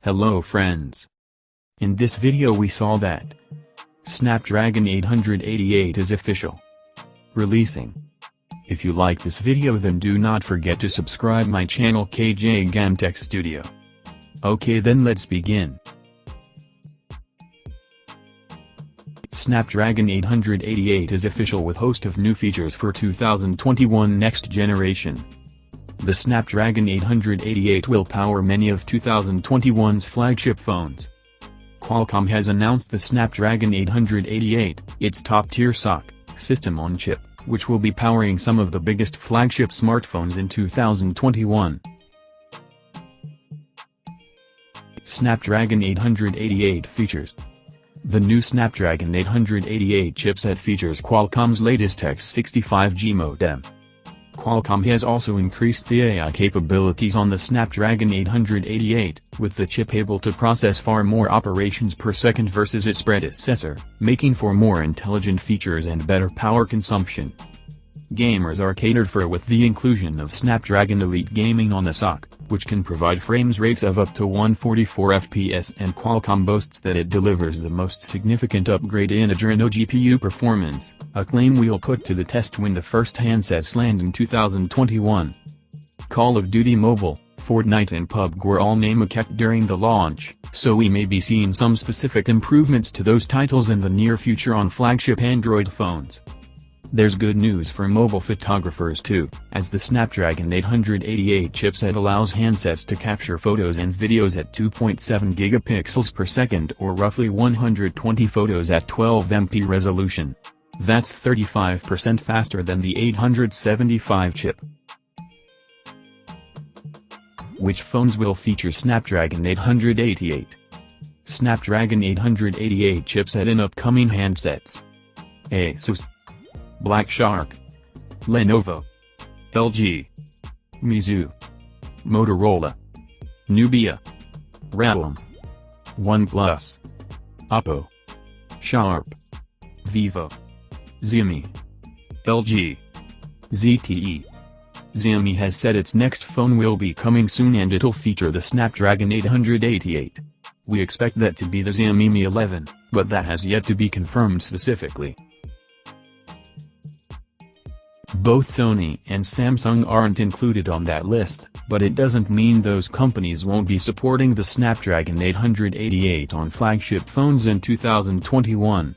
Hello friends. In this video we saw that Snapdragon 888 is official releasing. If you like this video then do not forget to subscribe my channel GamTech Studio. Okay then let's begin. Snapdragon 888 is official with host of new features for 2021 next generation. The Snapdragon 888 will power many of 2021's flagship phones. Qualcomm has announced the Snapdragon 888, its top-tier SoC, system-on-chip, which will be powering some of the biggest flagship smartphones in 2021. Snapdragon 888 features. The new Snapdragon 888 chipset features Qualcomm's latest X65G modem. Qualcomm has also increased the AI capabilities on the Snapdragon 888, with the chip able to process far more operations per second versus its predecessor, making for more intelligent features and better power consumption. Gamers are catered for with the inclusion of Snapdragon Elite Gaming on the SoC, which can provide frames rates of up to 144 FPS, and Qualcomm boasts that it delivers the most significant upgrade in Adreno GPU performance, a claim we'll put to the test when the first handsets land in 2021. Call of Duty Mobile, Fortnite and PUBG were all kept during the launch, so we may be seeing some specific improvements to those titles in the near future on flagship Android phones. There's good news for mobile photographers too, as the Snapdragon 888 chipset allows handsets to capture photos and videos at 2.7 gigapixels per second or roughly 120 photos at 12 MP resolution. That's 35% faster than the 875 chip. Which phones will feature Snapdragon 888? Snapdragon 888 chipset in upcoming handsets. Asus, Black Shark, Lenovo, LG, Mizu, Motorola, Nubia, Realme, OnePlus, Oppo, Sharp, Vivo, Xiaomi, LG, ZTE. Xiaomi has said its next phone will be coming soon and it'll feature the Snapdragon 888. We expect that to be the Xiaomi Mi 11, but that has yet to be confirmed specifically. Both Sony and Samsung aren't included on that list, but it doesn't mean those companies won't be supporting the Snapdragon 888 on flagship phones in 2021.